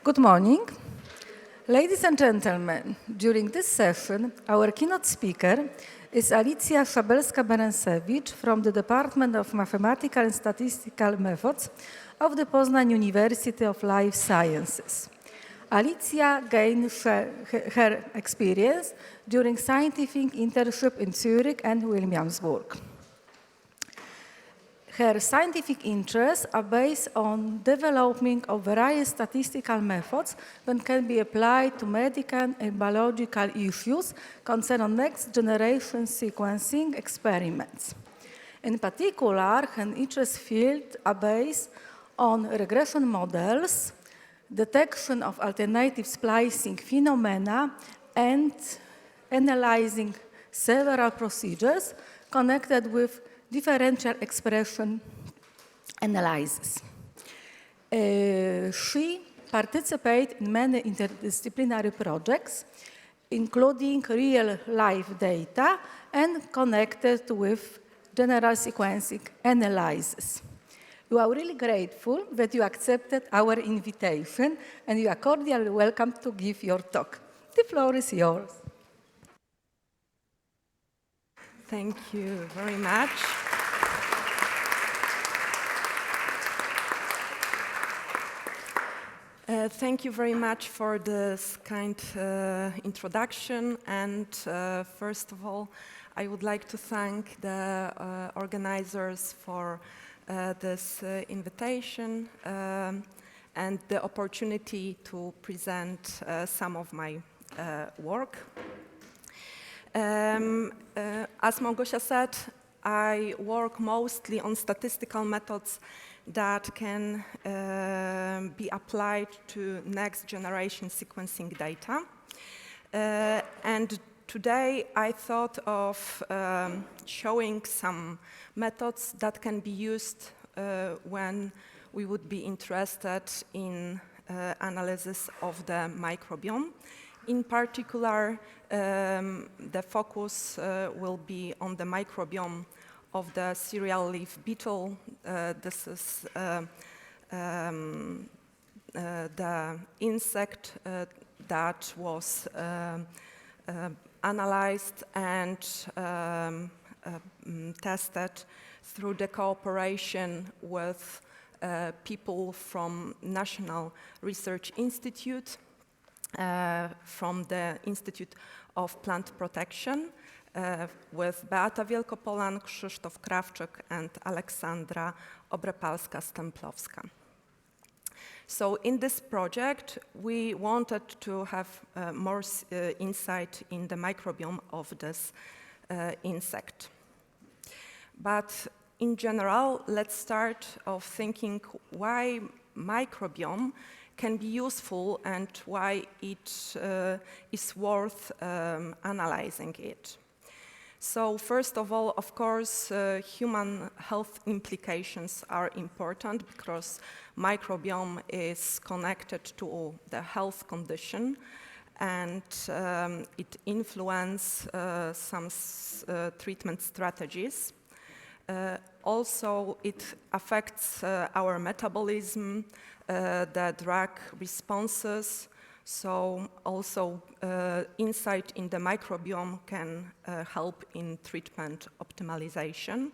Good morning. Ladies and gentlemen, during this session, our keynote speaker is Alicja Szabelska-Beręsewicz from the Department of Mathematical and Statistical Methods of the Poznań University of Life Sciences. Alicja gained her experience during scientific internship in Zurich and Williamsburg. Her scientific interests are based on developing of various statistical methods that can be applied to medical and biological issues concerning next-generation sequencing experiments. In particular, her interest fields are based on regression models, detection of alternative splicing phenomena, and analyzing several procedures connected with differential expression analysis. She participates in many interdisciplinary projects, including real-life data and connected with general sequencing analysis. We are really grateful that you accepted our invitation, and you are cordially welcome to give your talk. The floor is yours. Thank you very much. Thank you very much for this kind introduction, and first of all, I would like to thank the organizers for this invitation and the opportunity to present some of my work. As Małgosia said, I work mostly on statistical methods that can be applied to next generation sequencing data. And today I thought of showing some methods that can be used when we would be interested in analysis of the microbiome. In particular, the focus will be on the microbiome of the cereal leaf beetle. This is the insect that was analyzed and tested through the cooperation with people from National Research Institute, from the Institute of Plant Protection, with Beata Wielkopolan, Krzysztof Krawczyk, and Aleksandra Obrepalska-Stemplowska. So in this project, we wanted to have more insight in the microbiome of this insect. But in general, let's start off thinking why microbiome can be useful and why it is worth analyzing it. So first of all, of course, human health implications are important because microbiome is connected to the health condition, and it influences some treatment strategies. Also, it affects our metabolism, the drug responses. So also insight in the microbiome can help in treatment optimization.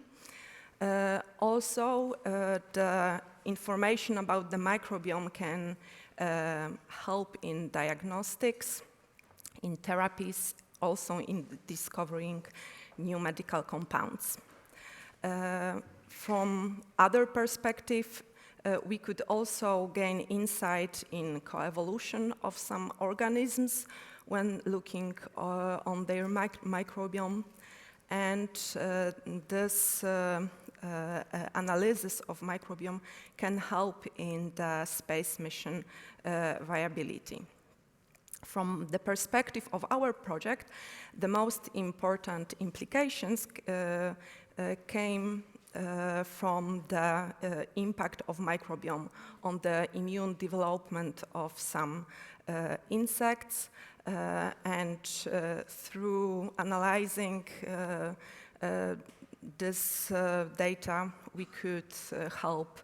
Also, the information about the microbiome can help in diagnostics, in therapies, also in discovering new medical compounds. From other perspective, we could also gain insight in coevolution of some organisms when looking on their microbiome, and this analysis of microbiome can help in the space mission viability. From the perspective of our project, the most important implications came from the impact of microbiome on the immune development of some insects, and through analyzing this data, we could help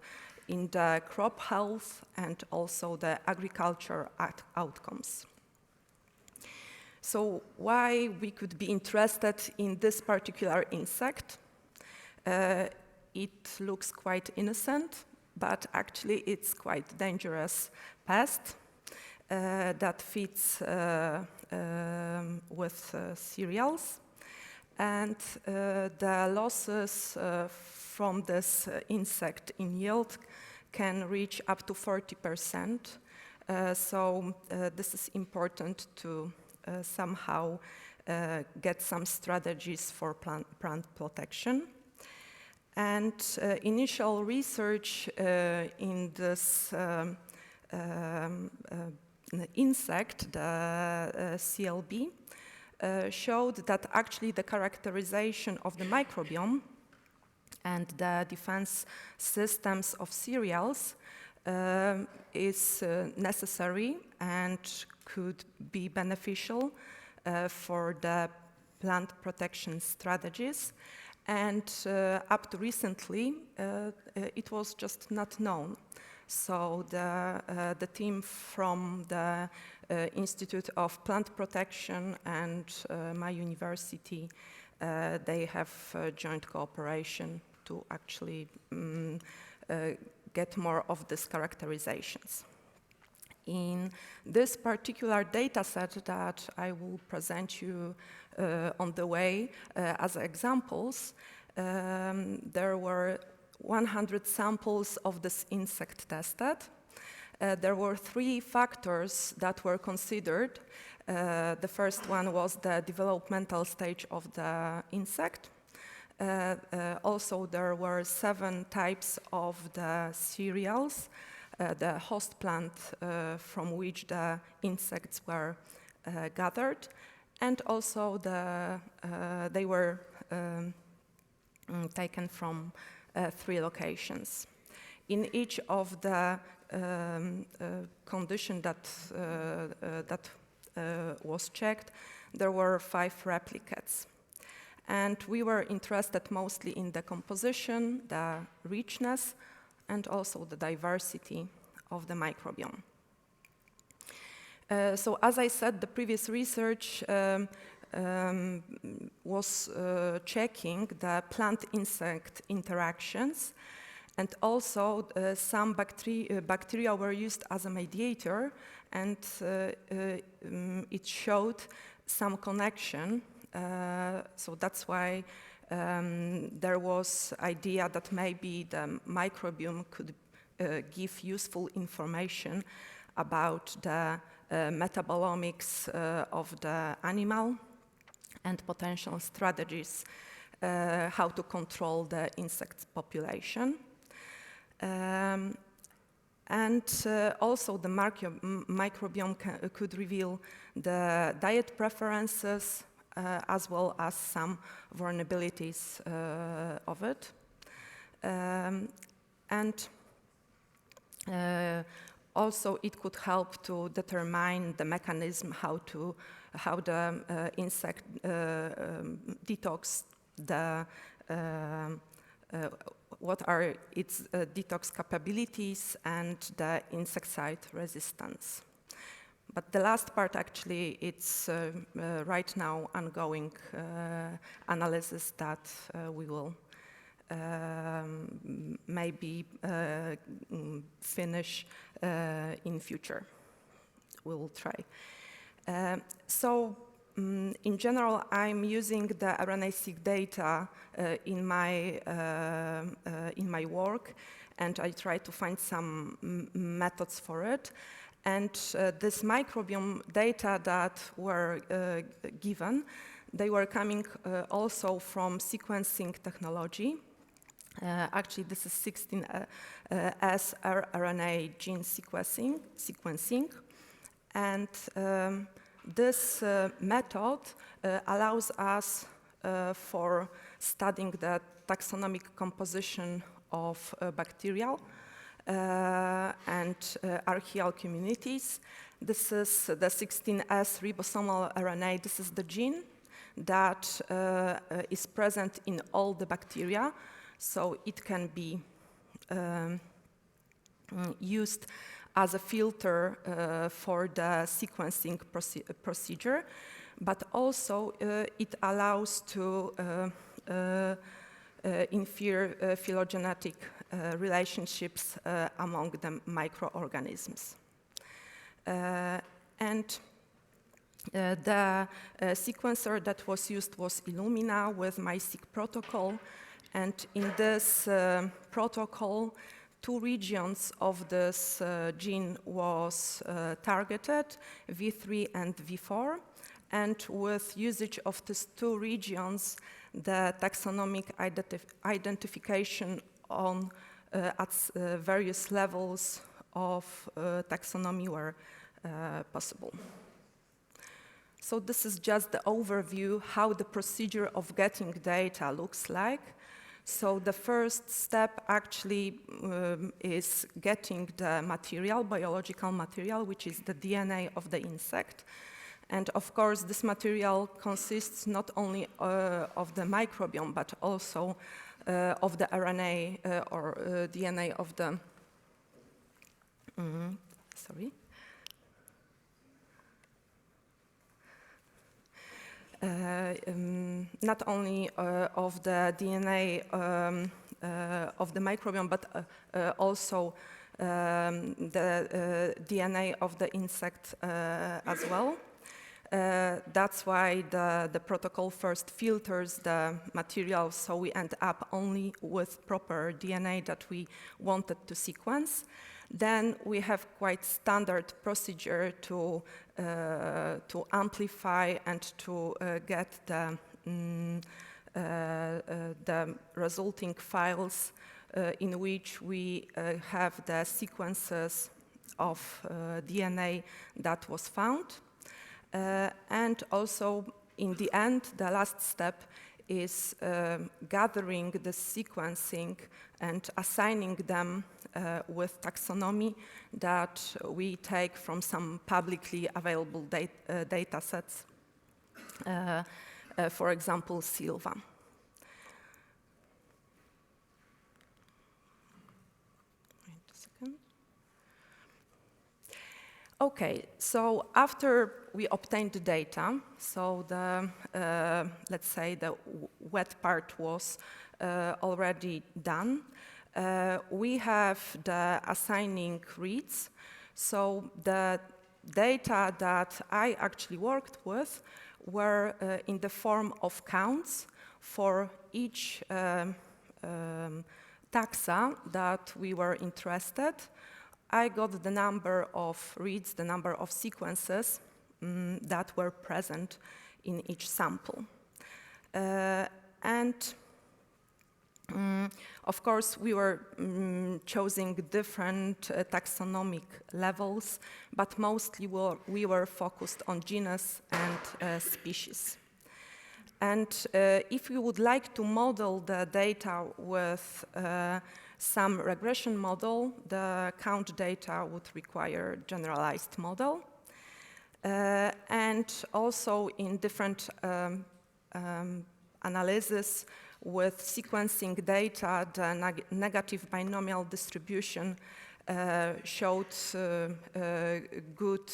in the crop health and also the agriculture outcomes. So why we could be interested in this particular insect? It looks quite innocent, but actually it's quite dangerous pest that feeds with cereals. And the losses from this insect in yield can reach up to 40%. So this is important to somehow get some strategies for plant protection. And initial research in this insect, the CLB, showed that actually the characterization of the microbiome and the defense systems of cereals is necessary and could be beneficial for the plant protection strategies. And up to recently, it was just not known. So the team from the Institute of Plant Protection and my university, they have joint cooperation to actually get more of these characterizations. In this particular data set that I will present you on the way as examples, there were 100 samples of this insect tested. There were 3 factors that were considered. The first one was the developmental stage of the insect. Also, there were 7 types of the cereals, the host plant from which the insects were gathered, and also they were taken from 3 locations. In each of the condition that was checked, there were 5 replicates. And we were interested mostly in the composition, the richness, and also the diversity of the microbiome. So as I said, the previous research was checking the plant-insect interactions, and also some bacteria were used as a mediator, and it showed some connection. So that's why there was idea that maybe the microbiome could give useful information about the metabolomics of the animal and potential strategies how to control the insect population. And also the microbiome could reveal the diet preferences as well as some vulnerabilities of it. And also it could help to determine the mechanism how the insect detox what are its detox capabilities and the insecticide resistance. But the last part, actually, it's right now ongoing analysis that we will maybe finish in future. We will try. In general, I'm using the RNA-seq data in my work, and I try to find some methods for it. And this microbiome data that were given, they were coming also from sequencing technology. Actually, this is 16S rRNA gene sequencing. And this method allows us for studying the taxonomic composition of bacterial and archaeal communities. This is the 16S ribosomal RNA. This is the gene that is present in all the bacteria, so it can be used as a filter for the sequencing procedure, but also it allows to infer phylogenetic relationships among the microorganisms. The sequencer that was used was Illumina with MySeq protocol, and in this protocol, 2 regions of this gene was targeted, V3 and V4, and with usage of these 2 regions, the taxonomic identification on at various levels of taxonomy were possible. So this is just the overview how the procedure of getting data looks like. So the first step actually is getting the material, biological material, which is the DNA of the insect. And of course, this material consists not only of the microbiome, but also of the RNA or DNA of the, not only of the DNA of the microbiome, but also the DNA of the insect as well. That's why the protocol first filters the material, so we end up only with proper DNA that we wanted to sequence. Then we have quite standard procedure to amplify and to get the resulting files in which we have the sequences of DNA that was found. And also, in the end, the last step is gathering the sequencing and assigning them with taxonomy that we take from some publicly available data sets, for example, Silva. Wait a second. Okay, so after we obtained the data, so the, let's say the wet part was already done, we have the assigning reads. So the data that I actually worked with were in the form of counts for each taxa that we were interested. I got the number of reads, the number of sequences that were present in each sample. Of course, we were choosing different taxonomic levels, but mostly we were focused on genus and species. And if we would like to model the data with some regression model, the count data would require generalized model. And also in different analysis with sequencing data, the negative binomial distribution showed good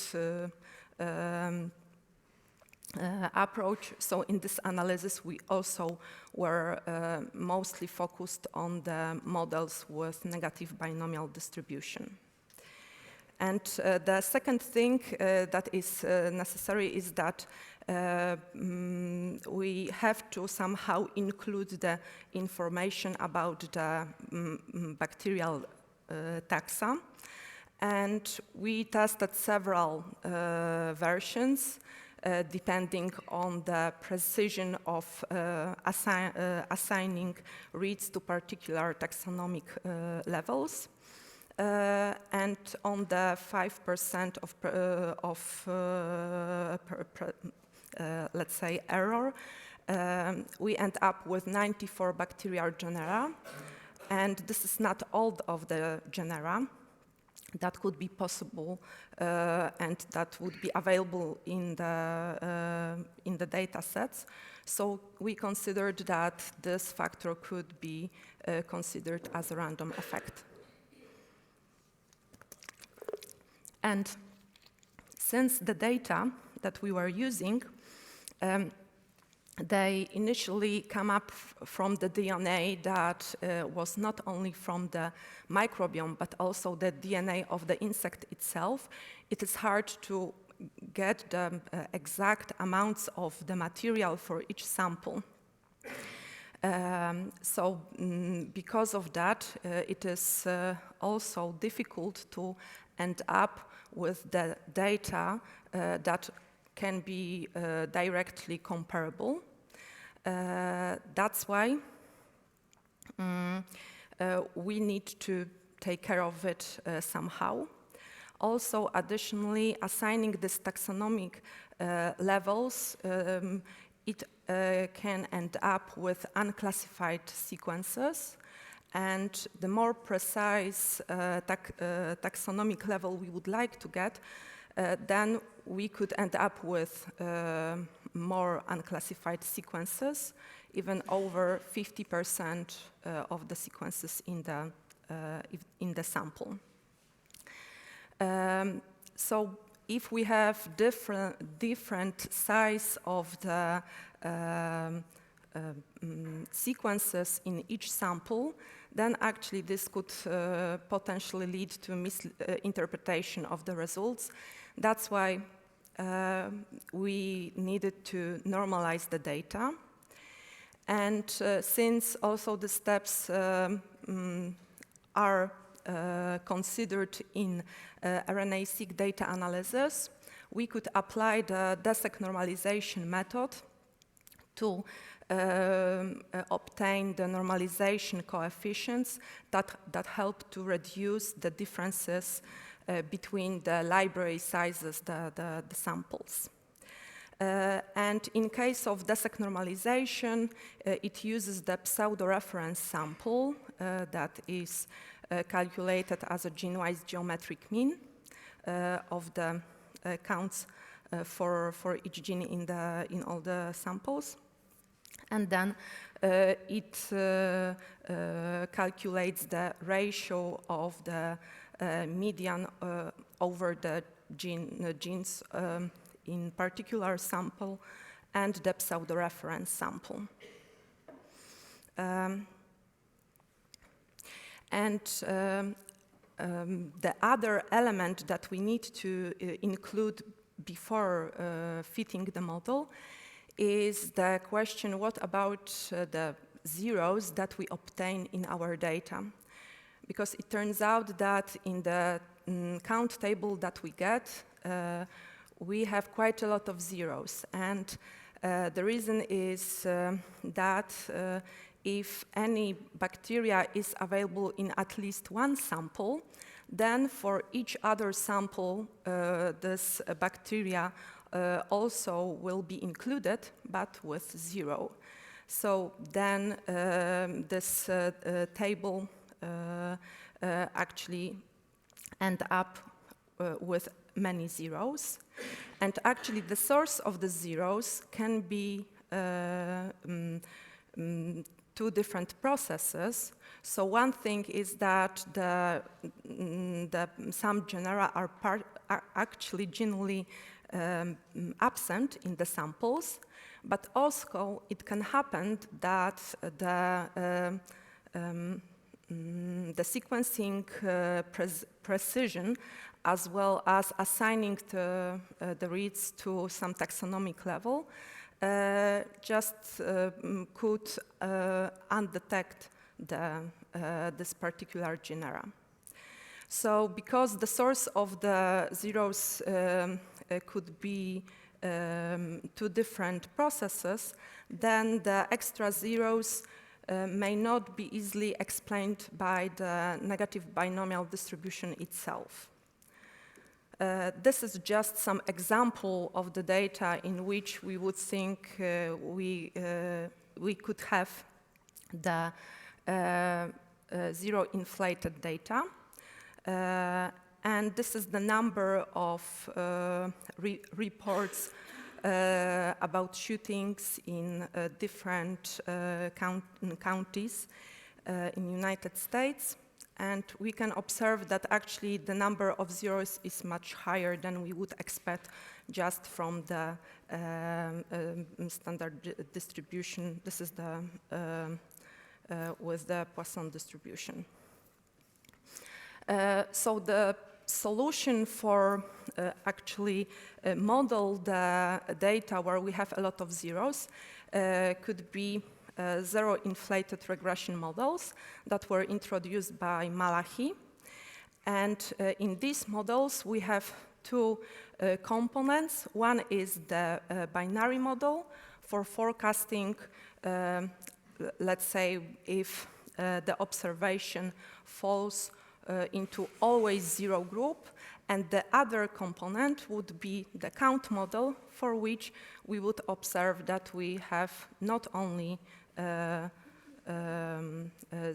approach. So in this analysis, we also were mostly focused on the models with negative binomial distribution. And the second thing that is necessary is that we have to somehow include the information about the bacterial taxa. And we tested several versions depending on the precision of assigning reads to particular taxonomic levels. And on the 5% of let's say, error, we end up with 94 bacterial genera. And this is not all of the genera that could be possible and that would be available in the data sets. So we considered that this factor could be considered as a random effect. And since the data that we were using, they initially come up from the DNA that was not only from the microbiome, but also the DNA of the insect itself. It is hard to get the exact amounts of the material for each sample. Because of that, it is also difficult to end up with the data that can be directly comparable. That's why we need to take care of it somehow. Also, additionally, assigning these taxonomic levels, it can end up with unclassified sequences. And the more precise taxonomic level we would like to get, then we could end up with more unclassified sequences, even over 50% of the sequences in the sample. So if we have different size of the sequences in each sample, then actually this could potentially lead to misinterpretation of the results. That's why we needed to normalize the data. And since also the steps are considered in RNA-seq data analysis, we could apply the DESEC normalization method to obtain the normalization coefficients that help to reduce the differences between the library sizes, the samples. And in case of DESEC normalization, it uses the pseudo-reference sample that is calculated as a gene-wise geometric mean of the counts for each gene in all the samples. And then it calculates the ratio of the median over the genes in particular sample and the pseudo-reference sample. The other element that we need to include before fitting the model is the question, what about the zeros that we obtain in our data? Because it turns out that in the count table that we get, we have quite a lot of zeros. And the reason is that if any bacteria is available in at least one sample, then for each other sample, this bacteria also will be included, but with 0. So then this table actually end up with many zeros. And actually the source of the zeros can be two different processes. So one thing is that some genera are actually generally absent in the samples, but also it can happen that the sequencing precision, as well as assigning the reads to some taxonomic level, just could undetect this particular genera. So because the source of the zeros could be two different processes, then the extra zeros may not be easily explained by the negative binomial distribution itself. This is just some example of the data in which we would think we could have the zero inflated data. And this is the number of reports about shootings in different counties in the United States. and we can observe that actually the number of zeros is much higher than we would expect just from the standard distribution. This is the with the Poisson distribution. So the solution for actually model the data where we have a lot of zeros could be zero inflated regression models that were introduced by Malachi. And in these models, we have two components. One is the binary model for forecasting, let's say, if the observation falls into always zero group, and the other component would be the count model, for which we would observe that we have not only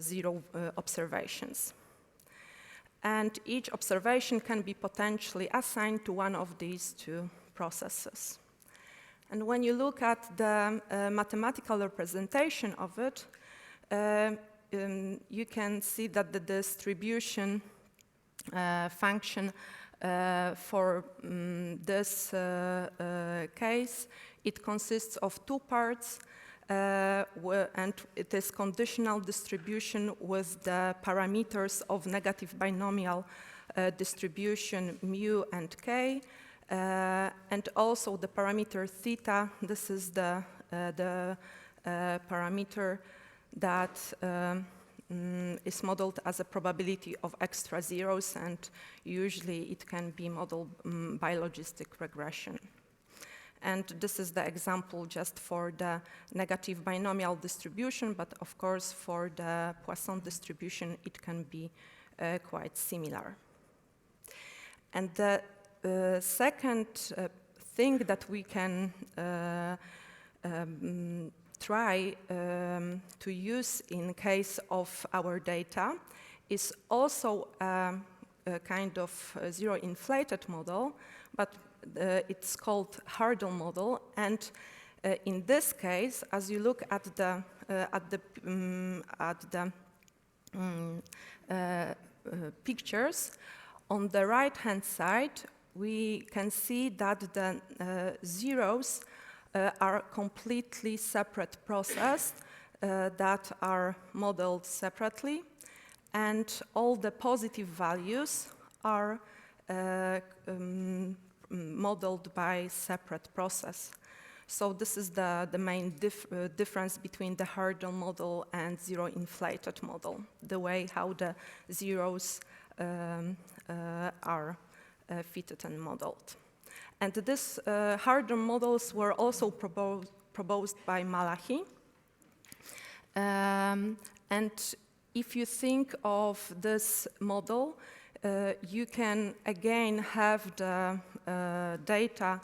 zero observations. And each observation can be potentially assigned to one of these two processes. And when you look at the mathematical representation of it, you can see that the distribution function for this case, it consists of two parts, and it is conditional distribution with the parameters of negative binomial distribution mu and k, and also the parameter theta. This is the parameter that is modeled as a probability of extra zeros, and usually it can be modeled by logistic regression. And this is the example just for the negative binomial distribution, but of course for the Poisson distribution it can be quite similar. And the second thing that we can try to use in case of our data is also a kind of zero inflated model, but it's called Hurdle model. And in this case, as you look at the pictures, on the right-hand side, we can see that the zeros are completely separate processes that are modeled separately, and all the positive values are modeled by separate process. So this is the main difference between the Hurdle model and zero inflated model, the way how the zeros are fitted and modeled. And these Hurdle models were also proposed by Malachi. And if you think of this model, you can again have the data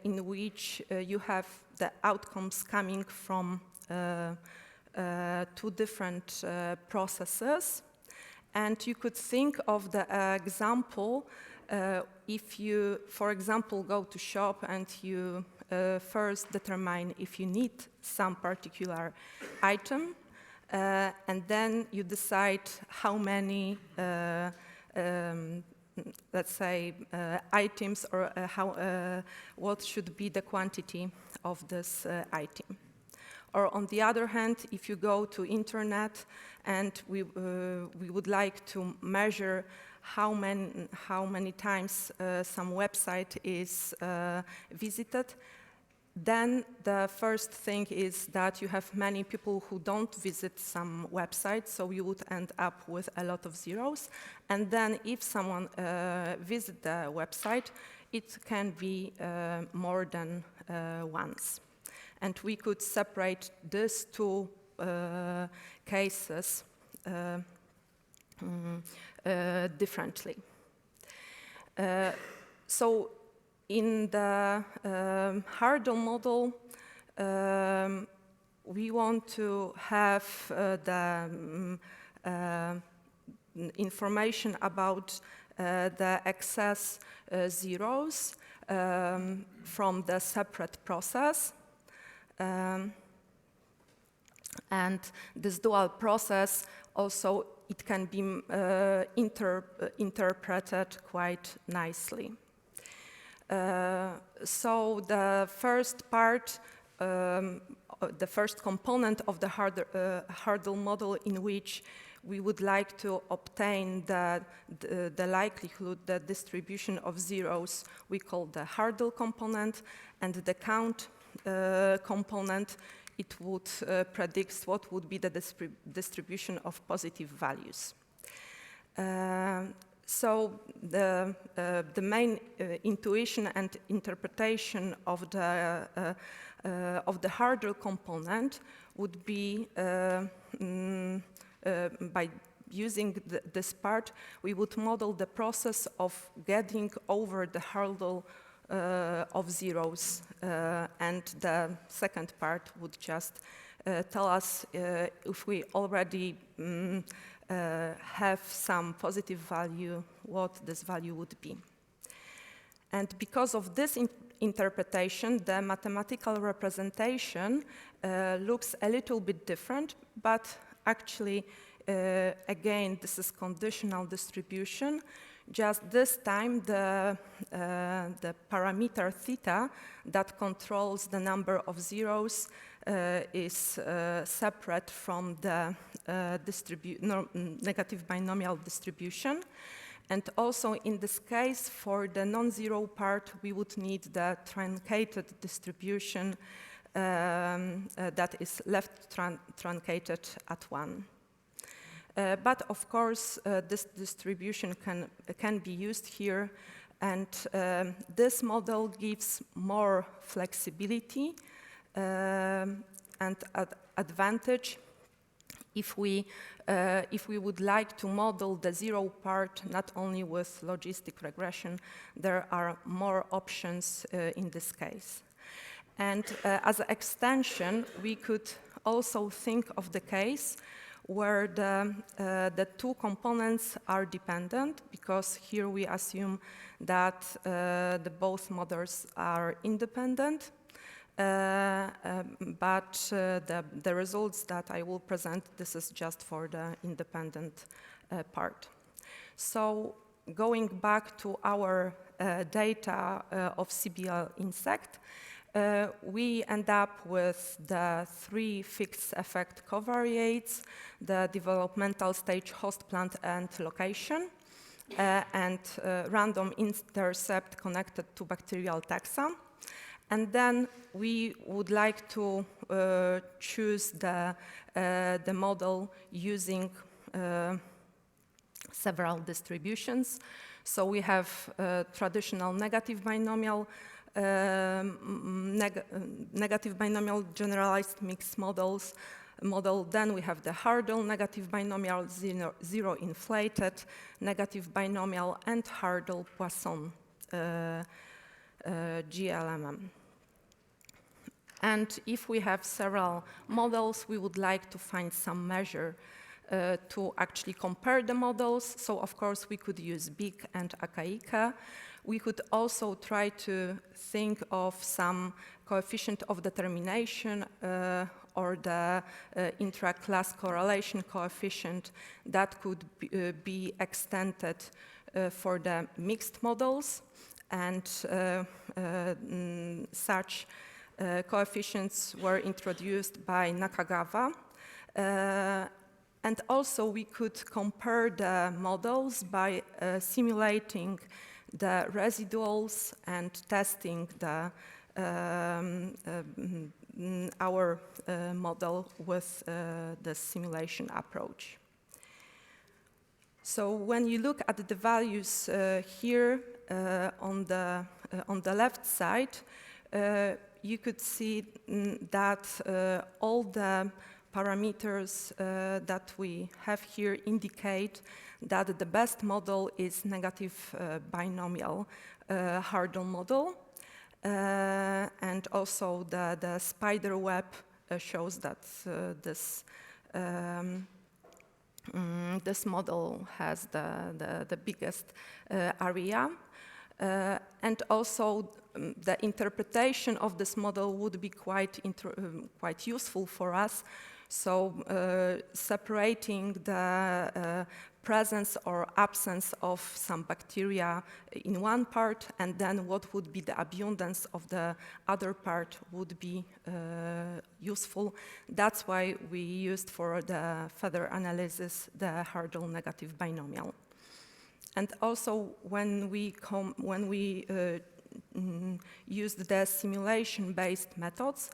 in which you have the outcomes coming from two different processes. And you could think of the example if you, for example, go to shop and you first determine if you need some particular item, and then you decide how many let's say, items, or what should be the quantity of this item. Or on the other hand, if you go to internet and we would like to measure how many times some website is visited, then the first thing is that you have many people who don't visit some website, so you would end up with a lot of zeros. And then if someone visits the website, it can be more than once. And we could separate these two cases differently. So in the Hurdle model, we want to have the information about the excess zeros from the separate process. And this dual process also it can be interpreted quite nicely. So the first part, the first component of the hurdle model in which we would like to obtain the likelihood, the distribution of zeros, we call the hurdle component, and the count component, it would predict what would be the distribution of positive values. So the main intuition and interpretation of the hurdle component would be by using this part, we would model the process of getting over the hurdle of zeros, and the second part would just tell us if we already have some positive value, what this value would be. And because of this interpretation, the mathematical representation looks a little bit different, but actually, again, this is conditional distribution. Just this time, the parameter theta that controls the number of zeros is separate from the negative binomial distribution. And also in this case, for the non-zero part, we would need the truncated distribution that is left truncated at 1. But of course, this distribution can be used here, and this model gives more flexibility and advantage if we would like to model the zero part not only with logistic regression. There are more options in this case. And as an extension, we could also think of the case where the two components are dependent, because here we assume that the both models are independent, but the results that I will present, this is just for the independent part. So going back to our data of CBL insect, we end up with the 3 fixed effect covariates, the developmental stage, host plant, and location, and random intercept connected to bacterial taxa. And then we would like to choose the model using several distributions. So we have traditional negative binomial, negative binomial generalized mixed model. Then we have the hurdle negative binomial, zero inflated negative binomial, and hurdle Poisson GLMM. And if we have several models, we would like to find some measure to actually compare the models. So of course we could use BIC and Akaike. We could also try to think of some coefficient of determination or the intra-class correlation coefficient that could be extended for the mixed models. And such coefficients were introduced by Nakagawa. And also we could compare the models by simulating the residuals and testing our model with the simulation approach. So when you look at the values here on the left side, you could see that all the parameters that we have here indicate that the best model is negative binomial hurdle model. And also the spider web shows that this model has the biggest area. And also the interpretation of this model would be quite useful for us So separating the presence or absence of some bacteria in one part, and then what would be the abundance of the other part would be useful. That's why we used for the further analysis the Hartle negative binomial. And also when we used the simulation-based methods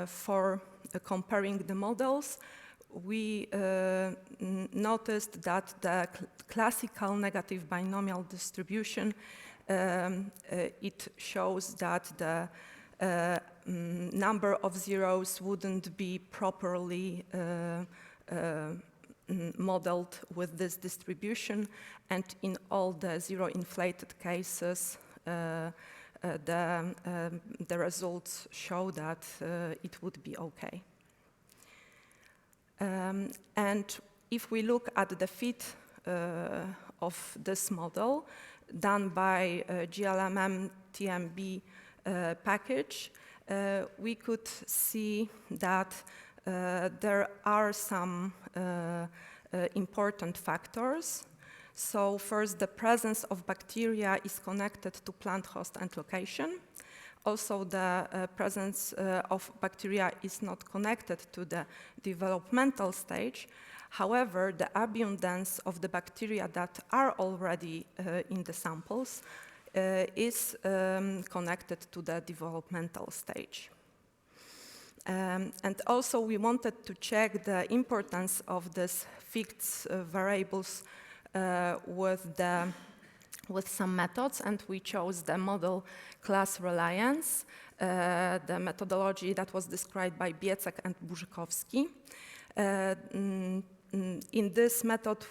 for comparing the models, we noticed that the classical negative binomial distribution, it shows that the number of zeros wouldn't be properly modeled with this distribution, and in all the zero-inflated cases, the results show that it would be okay. And if we look at the fit of this model done by GLMM TMB package, we could see that there are some important factors. So first, the presence of bacteria is connected to plant host and location. Also, the presence of bacteria is not connected to the developmental stage. However, the abundance of the bacteria that are already in the samples is connected to the developmental stage. And also, we wanted to check the importance of these fixed variables with some methods, and we chose the model class reliance, the methodology that was described by Biecek and Burzykowski. In this method,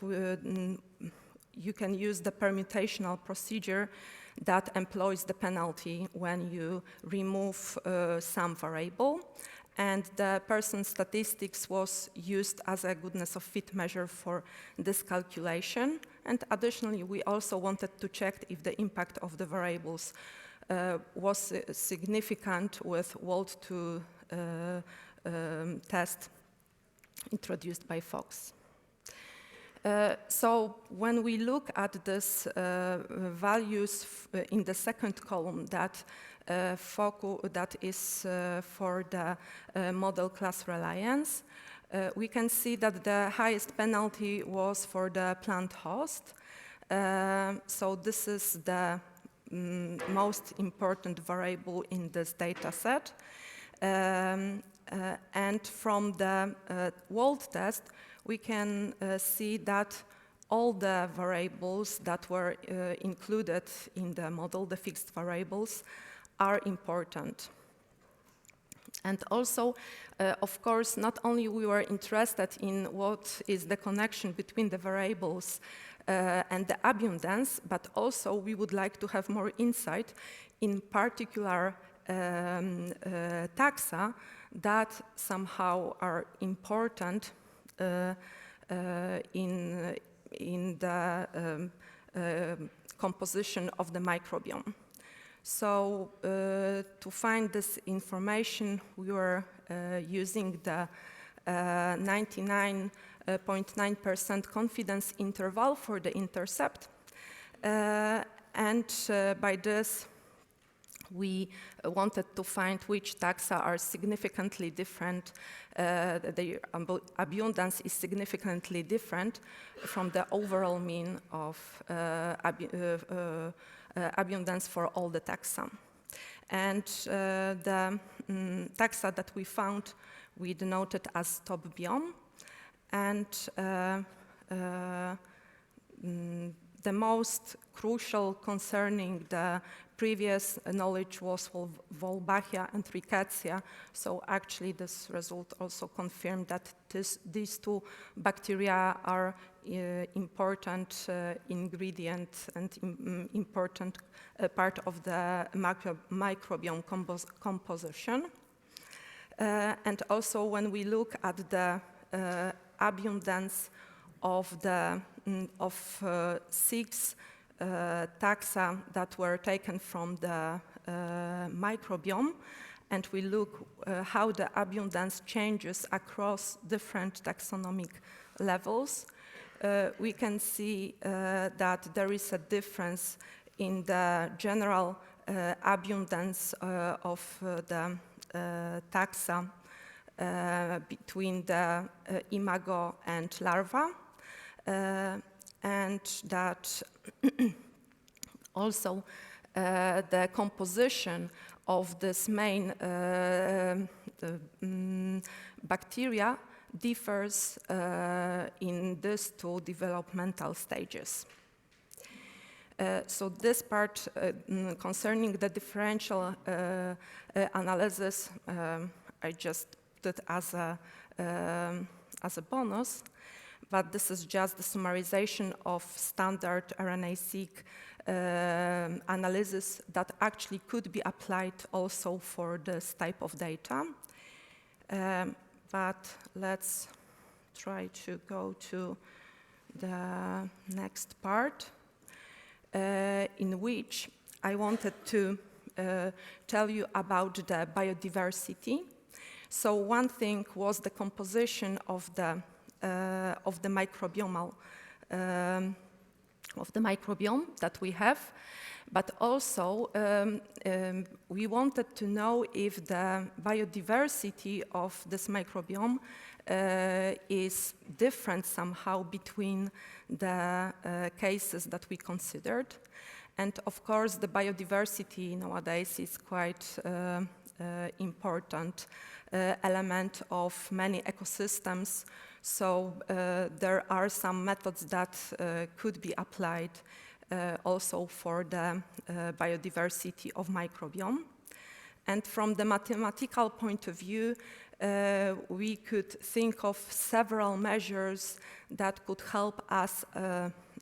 you can use the permutational procedure that employs the penalty when you remove some variable. And the Pearson statistics was used as a goodness of fit measure for this calculation. And additionally, we also wanted to check if the impact of the variables was significant with Wald-2 test introduced by Fox. So when we look at these values in the second column that is for the model class reliance, we can see that the highest penalty was for the plant host. So this is the most important variable in this data set. And from the Wald test, we can see that all the variables that were included in the model, the fixed variables, are important. And also, of course, not only we were interested in what is the connection between the variables and the abundance, but also we would like to have more insight in particular taxa that somehow are important in the composition of the microbiome. So to find this information, we were using the 99.9% confidence interval for the intercept. And by this, we wanted to find which taxa are significantly different, their abundance is significantly different from the overall mean of abundance for all the taxa. And the taxa that we found, we denoted as top biome. And the most crucial concerning the previous knowledge was Wolbachia and Rickettsia. So actually this result also confirmed that these two bacteria are important ingredient and important part of the microbiome composition. And also when we look at the abundance of the six taxa that were taken from the microbiome, and we look how the abundance changes across different taxonomic levels, we can see that there is a difference in the general abundance of the taxa between the imago and larva, and that also the composition of this main bacteria differs in these two developmental stages. So this part concerning the differential analysis, I just put it as a bonus, but this is just the summarization of standard RNA-seq analysis that actually could be applied also for this type of data. But let's try to go to the next part, in which I wanted to tell you about the biodiversity. So one thing was the composition of the microbiome that we have, but also we wanted to know if the biodiversity of this microbiome is different somehow between the cases that we considered. And of course, the biodiversity nowadays is quite important element of many ecosystems. So there are some methods that could be applied also for the biodiversity of microbiome. And from the mathematical point of view, we could think of several measures that could help us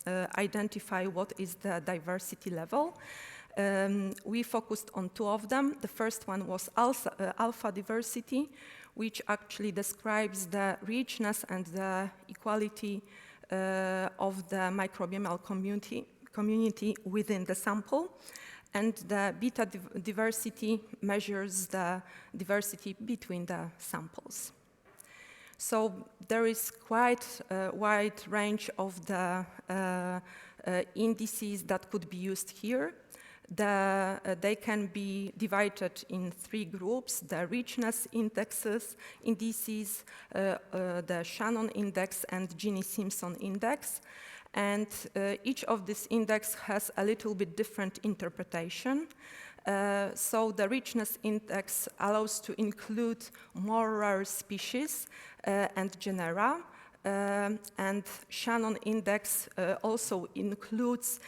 identify what is the diversity level. We focused on two of them. The first one was alpha diversity, which actually describes the richness and the equality of the microbial community within the sample. And the beta diversity measures the diversity between the samples. So there is quite a wide range of the indices that could be used here. They can be divided in three groups: the richness indices, the Shannon index, and Gini-Simpson index. And each of these index has a little bit different interpretation. So the richness index allows to include more rare species and genera. And Shannon index also includes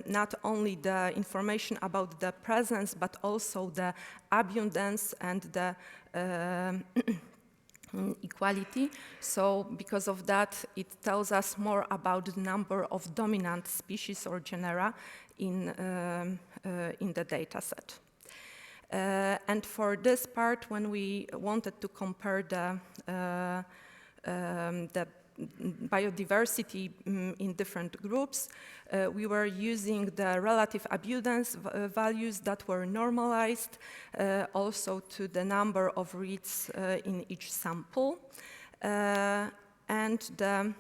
not only the information about the presence, but also the abundance and the equality. So because of that, it tells us more about the number of dominant species or genera in the data set. And for this part, when we wanted to compare the biodiversity in different groups, we were using the relative abundance values that were normalized also to the number of reads in each sample. And the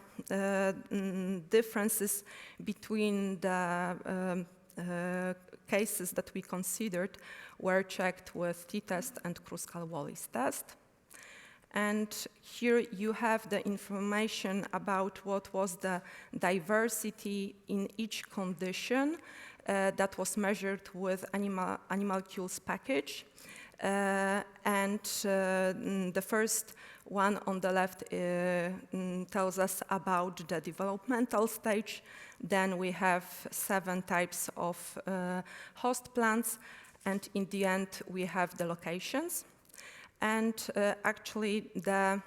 differences between the cases that we considered were checked with t-test and Kruskal-Wallis test. And here you have the information about what was the diversity in each condition that was measured with animalcules package. And the first one on the left tells us about the developmental stage. Then we have 7 types of host plants, and in the end we have the locations. And actually the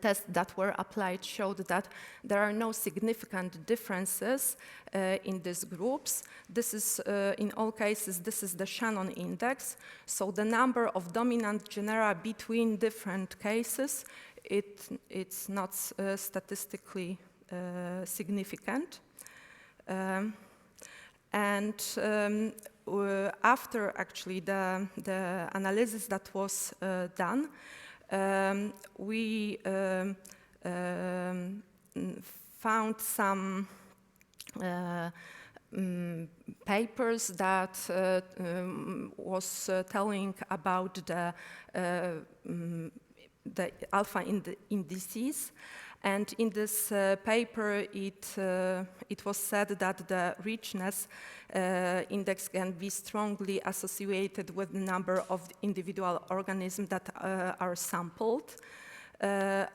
tests that were applied showed that there are no significant differences in these groups. This is, in all cases, this is the Shannon index. So the number of dominant genera between different cases, it's not statistically significant. And after actually the analysis that was done, we found some papers that was telling about the alpha indices. And in this paper, it was said that the richness index can be strongly associated with the number of individual organisms that are sampled.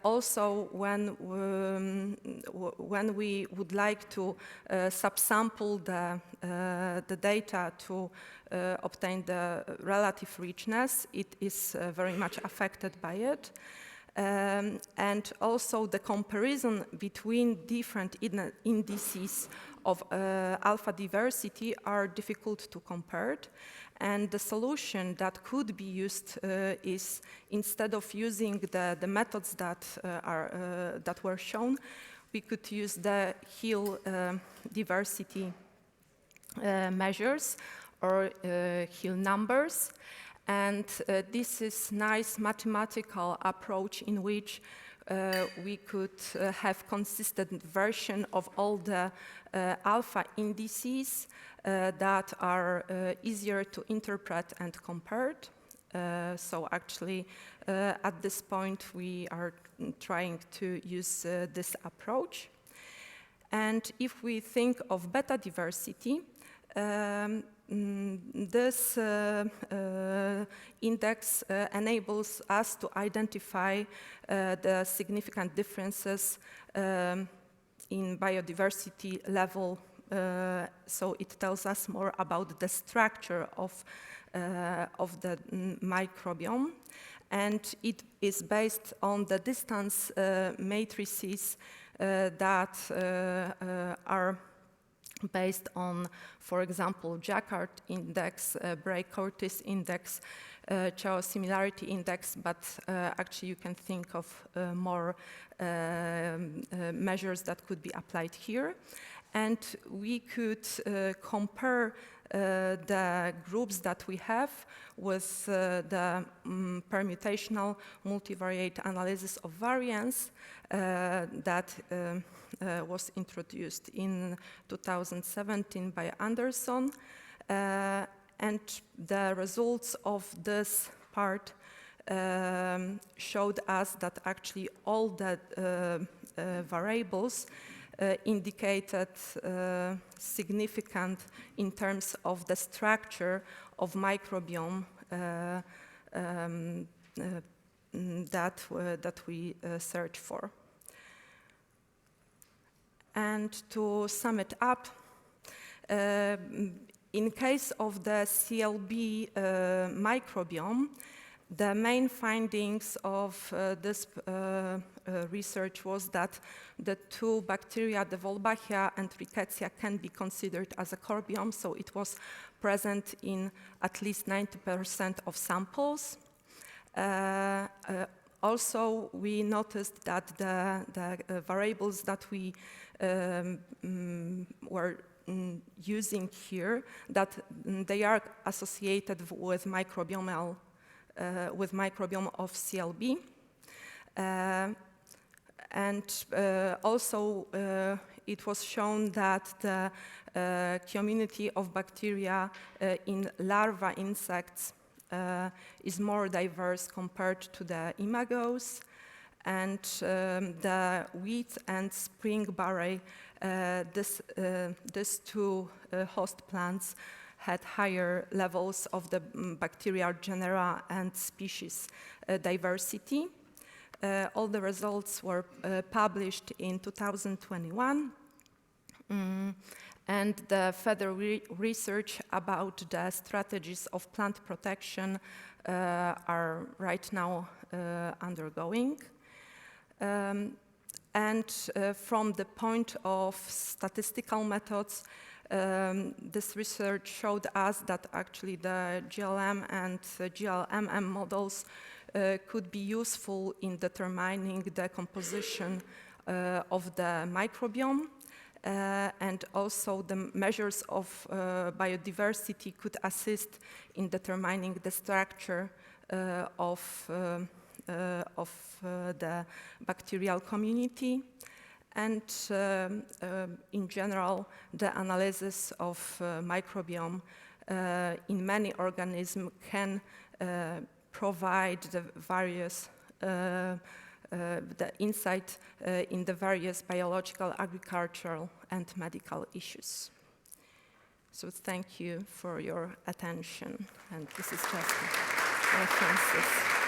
Also, when we would like to subsample the data to obtain the relative richness, it is very much affected by it. And also the comparison between different indices of alpha diversity are difficult to compare. And the solution that could be used is, instead of using the methods that were shown, we could use the Hill diversity measures or Hill numbers. And this is nice mathematical approach in which we could have consistent version of all the alpha indices that are easier to interpret and compare. So actually, at this point, we are trying to use this approach. And if we think of beta diversity, this index enables us to identify the significant differences in biodiversity level. So it tells us more about the structure of the microbiome. And it is based on the distance matrices that are based on, for example, Jacquard index, Bray-Curtis index, Chow similarity index, but actually you can think of more measures that could be applied here. And we could compare the groups that we have with the permutational multivariate analysis of variance that was introduced in 2017 by Anderson. And the results of this part showed us that actually all the variables indicated significant in terms of the structure of microbiome that we search for. And to sum it up, in case of the CLB microbiome, the main findings of this research was that the two bacteria, the Wolbachia and Rickettsia, can be considered as a corbiome, so it was present in at least 90% of samples. Also, we noticed that the variables that we were using here, that they are associated with microbiome of CLB. And also it was shown that the community of bacteria in larva insects is more diverse compared to the imagos. And the wheat and spring barley, these two host plants had higher levels of the bacterial genera and species diversity. All the results were published in 2021. And the further research about the strategies of plant protection are right now undergoing. And from the point of statistical methods, this research showed us that actually the GLM and GLMM models could be useful in determining the composition of the microbiome. and also the measures of biodiversity could assist in determining the structure of the bacterial community. And in general, the analysis of microbiome in many organisms can provide the various the insight in the various biological, agricultural, and medical issues. So thank you for your attention, and this is just references.